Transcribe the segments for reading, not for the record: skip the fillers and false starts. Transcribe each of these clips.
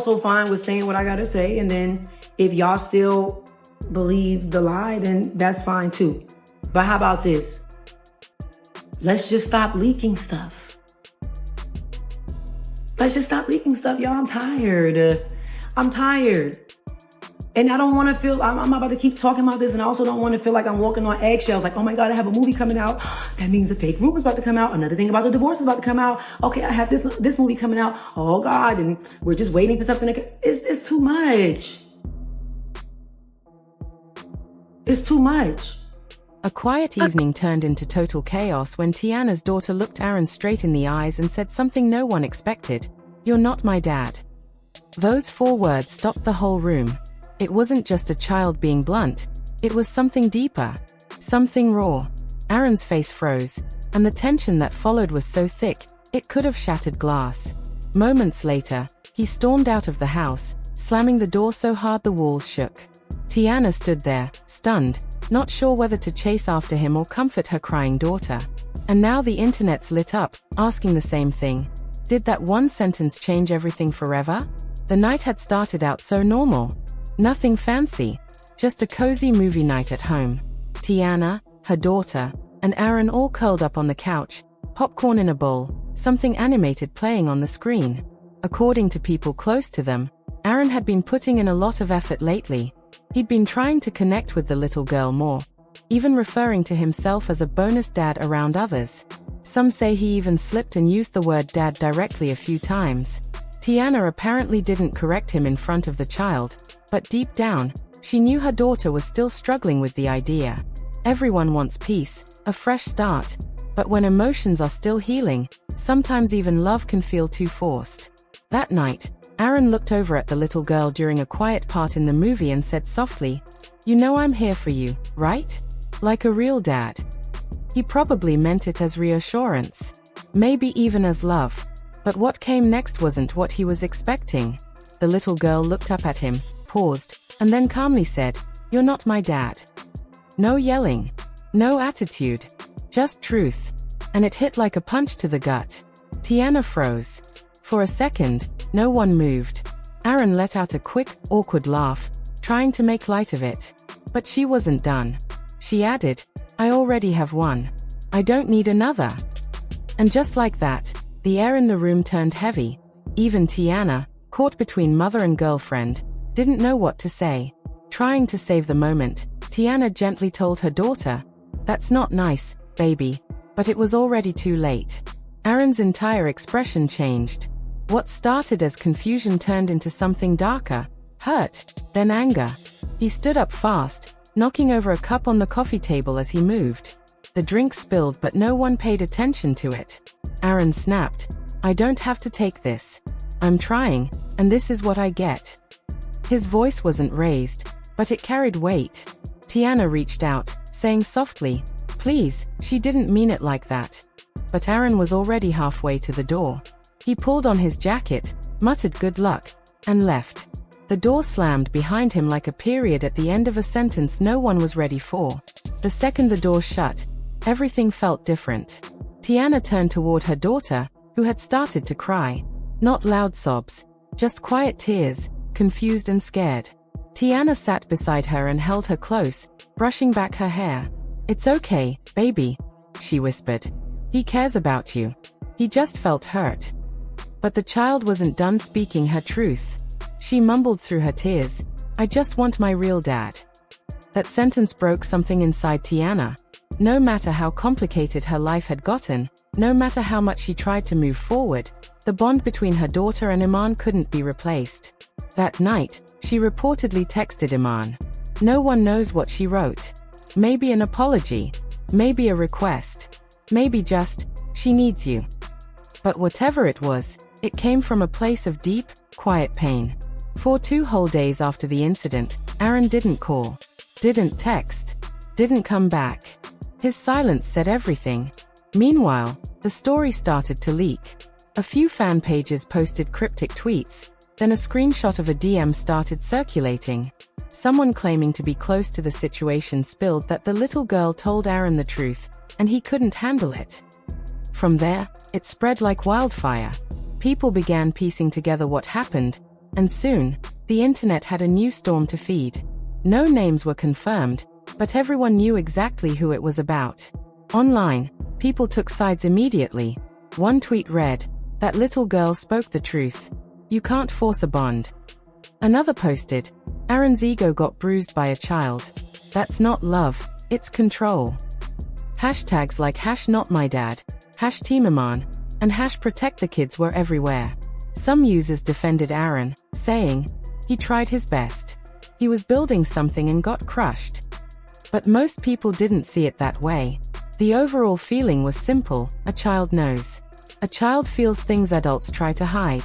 also fine with saying what I gotta say, and then if y'all still believe the lie, then that's fine too. But how about this? Let's just stop leaking stuff. Let's just stop leaking stuff, y'all. I'm tired. And I don't want to feel, I'm about to keep talking about this, and I also don't want to feel like I'm walking on eggshells, like, oh my God, I have a movie coming out. That means the fake rumor's about to come out. Another thing about the divorce is about to come out. Okay, I have this movie coming out. Oh God, and we're just waiting for something to, it's too much. It's too much. A quiet evening turned into total chaos when Tiana's daughter looked Aaron straight in the eyes and said something no one expected. "You're not my dad." Those 4 words stopped the whole room. It wasn't just a child being blunt. It was something deeper. Something raw. Aaron's face froze, and the tension that followed was so thick, it could have shattered glass. Moments later, he stormed out of the house, slamming the door so hard the walls shook. Tiana stood there, stunned, not sure whether to chase after him or comfort her crying daughter. And now the internet's lit up, asking the same thing. Did that one sentence change everything forever? The night had started out so normal. Nothing fancy, just a cozy movie night at home. Tiana, her daughter, and Aaron all curled up on the couch, popcorn in a bowl, something animated playing on the screen. According to people close to them, Aaron had been putting in a lot of effort lately. He'd been trying to connect with the little girl more, even referring to himself as a bonus dad around others. Some say he even slipped and used the word dad directly a few times. Tiana apparently didn't correct him in front of the child, but deep down, she knew her daughter was still struggling with the idea. Everyone wants peace, a fresh start, but when emotions are still healing, sometimes even love can feel too forced. That night, Aaron looked over at the little girl during a quiet part in the movie and said softly, "You know I'm here for you, right? Like a real dad." He probably meant it as reassurance, maybe even as love. But what came next wasn't what he was expecting. The little girl looked up at him, paused, and then calmly said, "You're not my dad." No yelling, no attitude, just truth. And it hit like a punch to the gut. Tiana froze. For a second, no one moved. Aaron let out a quick, awkward laugh, trying to make light of it. But she wasn't done. She added, "I already have one. I don't need another." And just like that, the air in the room turned heavy. Even Tiana, caught between mother and girlfriend, didn't know what to say. Trying to save the moment, Tiana gently told her daughter, "That's not nice, baby." But it was already too late. Aaron's entire expression changed. What started as confusion turned into something darker, hurt, then anger. He stood up fast, knocking over a cup on the coffee table as he moved. The drink spilled, but no one paid attention to it. Aaron snapped, "I don't have to take this. I'm trying, and this is what I get." His voice wasn't raised, but it carried weight. Tiana reached out, saying softly, "Please." She didn't mean it like that. But Aaron was already halfway to the door. He pulled on his jacket, muttered good luck, and left. The door slammed behind him like a period at the end of a sentence no one was ready for. The second the door shut, everything felt different. Tiana turned toward her daughter, who had started to cry. Not loud sobs, just quiet tears, confused and scared. Tiana sat beside her and held her close, brushing back her hair. "It's okay, baby," she whispered. "He cares about you." He just felt hurt. But the child wasn't done speaking her truth. She mumbled through her tears, "I just want my real dad." That sentence broke something inside Tiana. No matter how complicated her life had gotten, no matter how much she tried to move forward, the bond between her daughter and Iman couldn't be replaced. That night, she reportedly texted Iman. No one knows what she wrote. Maybe an apology, maybe a request, maybe just, "She needs you." But whatever it was, it came from a place of deep, quiet pain. For 2 whole days after the incident, Aaron didn't call, didn't text, didn't come back. His silence said everything. Meanwhile, the story started to leak. A few fan pages posted cryptic tweets, then a screenshot of a DM started circulating. Someone claiming to be close to the situation spilled that the little girl told Aaron the truth, and he couldn't handle it. From there, it spread like wildfire. People began piecing together what happened, And soon, the internet had a new storm to feed. No names were confirmed, but everyone knew exactly who it was about. Online, people took sides immediately. One tweet read, "That little girl spoke the truth. You can't force a bond." Another posted, "Aaron's ego got bruised by a child. That's not love, it's control." Hashtags like #NotMyDad, #TeamAman, and #ProtectTheKids were everywhere. Some users defended Aaron, saying, "He tried his best. He was building something and got crushed." But most people didn't see it that way. The overall feeling was simple: a child knows. A child feels things adults try to hide.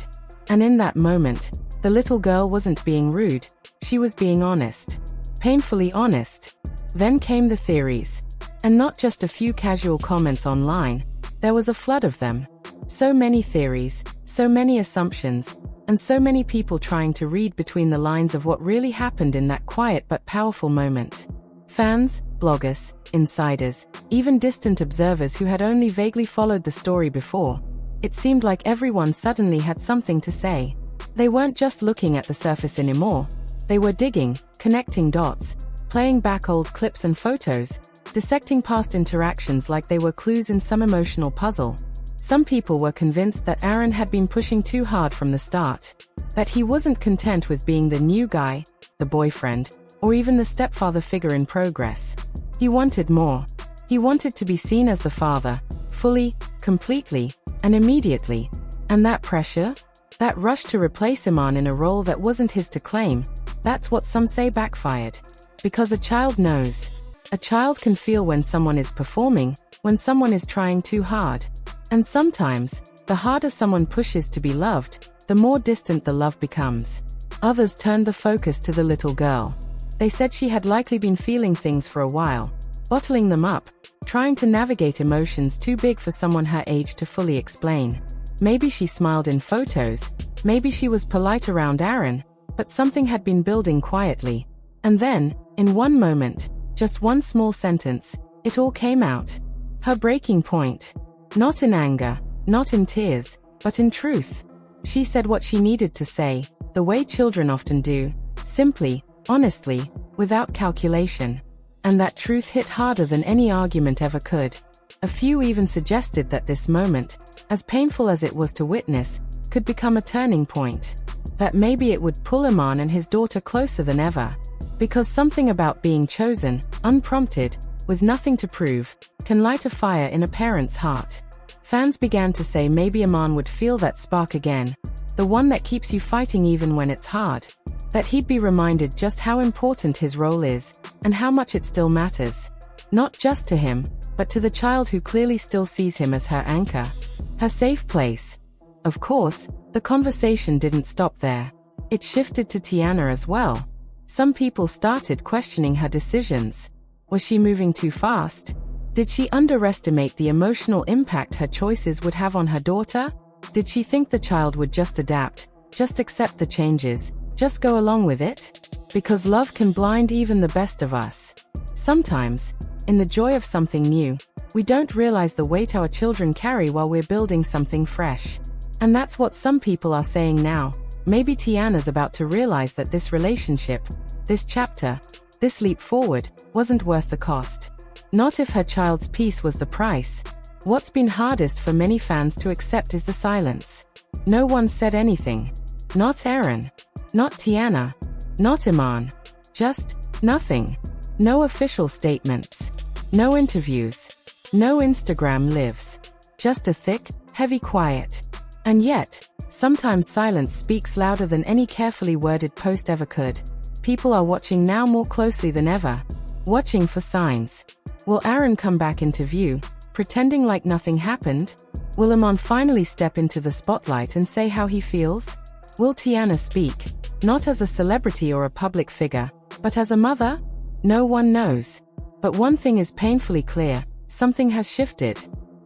And in that moment, the little girl wasn't being rude, she was being honest. Painfully honest. Then came the theories. And not just a few casual comments online, there was a flood of them. So many theories, so many assumptions, and so many people trying to read between the lines of what really happened in that quiet but powerful moment. Fans, bloggers, insiders, even distant observers who had only vaguely followed the story before. It seemed like everyone suddenly had something to say. They weren't just looking at the surface anymore. They were digging, connecting dots, playing back old clips and photos, dissecting past interactions like they were clues in some emotional puzzle. Some people were convinced that Aaron had been pushing too hard from the start, that he wasn't content with being the new guy, the boyfriend, or even the stepfather figure in progress. He wanted more. He wanted to be seen as the father, fully, completely, and immediately. And that pressure? That rush to replace Iman in a role that wasn't his to claim, that's what some say backfired. Because a child knows. A child can feel when someone is performing, when someone is trying too hard. And sometimes, the harder someone pushes to be loved, the more distant the love becomes. Others turned the focus to the little girl. They said she had likely been feeling things for a while, bottling them up, trying to navigate emotions too big for someone her age to fully explain. Maybe she smiled in photos, maybe she was polite around Aaron, but something had been building quietly. And then, in one moment, just one small sentence, it all came out. Her breaking point. Not in anger, not in tears, but in truth. She said what she needed to say, the way children often do, simply, honestly, without calculation. And that truth hit harder than any argument ever could. A few even suggested that this moment, as painful as it was to witness, could become a turning point. That maybe it would pull Iman and his daughter closer than ever. Because something about being chosen, unprompted, with nothing to prove, can light a fire in a parent's heart. Fans began to say maybe Iman would feel that spark again, the one that keeps you fighting even when it's hard. That he'd be reminded just how important his role is, and how much it still matters. Not just to him, but to the child who clearly still sees him as her anchor. Her safe place. Of course, the conversation didn't stop there. It shifted to Tiana as well. Some people started questioning her decisions. Was she moving too fast? Did she underestimate the emotional impact her choices would have on her daughter? Did she think the child would just adapt, just accept the changes, just go along with it? Because love can blind even the best of us. Sometimes, in the joy of something new, we don't realize the weight our children carry while we're building something fresh. And that's what some people are saying now. Maybe Tiana's about to realize that this relationship, this chapter, this leap forward, wasn't worth the cost. Not if her child's peace was the price. What's been hardest for many fans to accept is the silence. No one said anything. Not Aaron. Not Tiana. Not Iman. Just nothing. No official statements. No interviews. No Instagram lives. Just a thick, heavy quiet. And yet, sometimes silence speaks louder than any carefully worded post ever could. People are watching now more closely than ever. Watching for signs. Will Aaron come back into view, pretending like nothing happened? Will Iman finally step into the spotlight and say how he feels? Will Tiana speak, not as a celebrity or a public figure, but as a mother? No one knows. But one thing is painfully clear, something has shifted.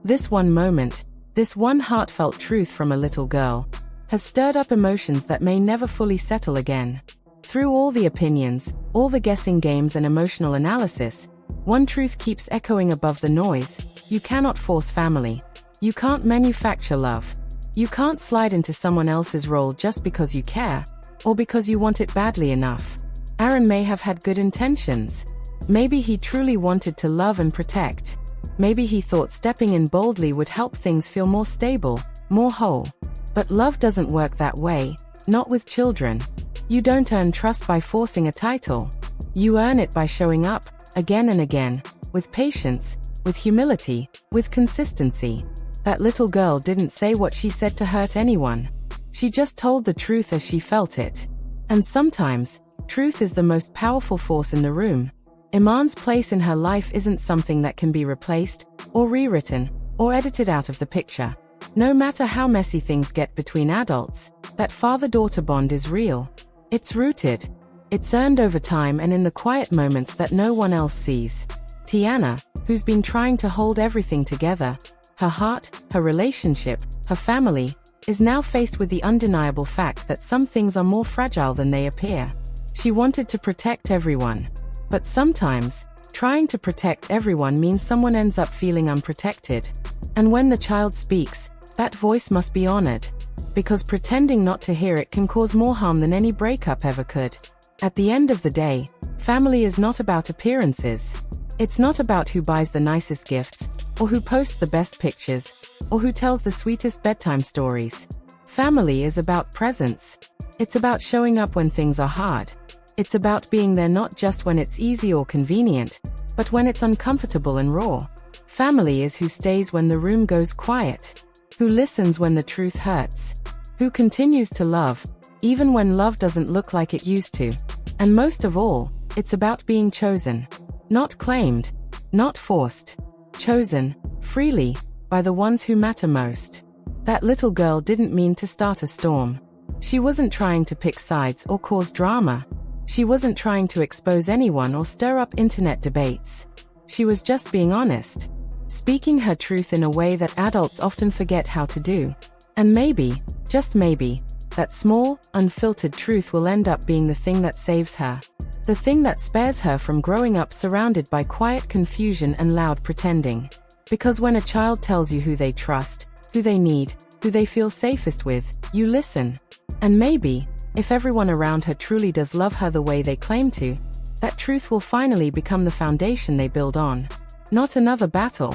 This one moment, this one heartfelt truth from a little girl, has stirred up emotions that may never fully settle again. Through all the opinions, all the guessing games and emotional analysis, one truth keeps echoing above the noise: you cannot force family. You can't manufacture love. You can't slide into someone else's role just because you care. or because you want it badly enough. Aaron may have had good intentions. Maybe he truly wanted to love and protect. Maybe he thought stepping in boldly would help things feel more stable, more whole. But love doesn't work that way, not with children. You don't earn trust by forcing a title. You earn it by showing up, again and again, with patience, with humility, with consistency. That little girl didn't say what she said to hurt anyone. She just told the truth as she felt it. And sometimes, truth is the most powerful force in the room. Iman's place in her life isn't something that can be replaced, or rewritten, or edited out of the picture. No matter how messy things get between adults, that father-daughter bond is real. It's rooted. It's earned over time and in the quiet moments that no one else sees. Tiana, who's been trying to hold everything together, her heart, her relationship, her family, is now faced with the undeniable fact that some things are more fragile than they appear. She wanted to protect everyone. But sometimes, trying to protect everyone means someone ends up feeling unprotected. And when the child speaks, that voice must be honored. Because pretending not to hear it can cause more harm than any breakup ever could. At the end of the day, family is not about appearances. It's not about who buys the nicest gifts, or who posts the best pictures, or who tells the sweetest bedtime stories. Family is about presence. It's about showing up when things are hard. It's about being there not just when it's easy or convenient, but when it's uncomfortable and raw. Family is who stays when the room goes quiet, who listens when the truth hurts, who continues to love, even when love doesn't look like it used to. And most of all, it's about being chosen. Not claimed, not forced. Chosen, freely, by the ones who matter most. That little girl didn't mean to start a storm. She wasn't trying to pick sides or cause drama. She wasn't trying to expose anyone or stir up internet debates. She was just being honest, speaking her truth in a way that adults often forget how to do. And maybe, just maybe, that small, unfiltered truth will end up being the thing that saves her. The thing that spares her from growing up surrounded by quiet confusion and loud pretending. Because when a child tells you who they trust, who they need, who they feel safest with, you listen. And maybe, if everyone around her truly does love her the way they claim to, that truth will finally become the foundation they build on. Not another battle,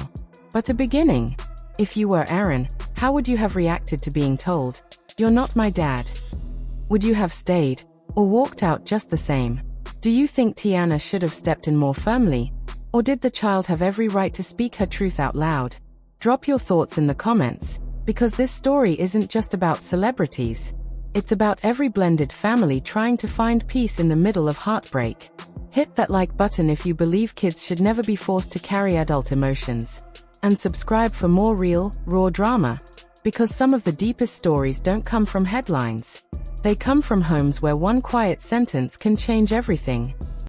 but a beginning. If you were Aaron, how would you have reacted to being told, "You're not my dad"? Would you have stayed, or walked out just the same? Do you think Tiana should have stepped in more firmly? Or did the child have every right to speak her truth out loud? Drop your thoughts in the comments, because this story isn't just about celebrities. It's about every blended family trying to find peace in the middle of heartbreak. Hit that like button if you believe kids should never be forced to carry adult emotions. And subscribe for more real, raw drama. Because some of the deepest stories don't come from headlines. They come from homes where one quiet sentence can change everything.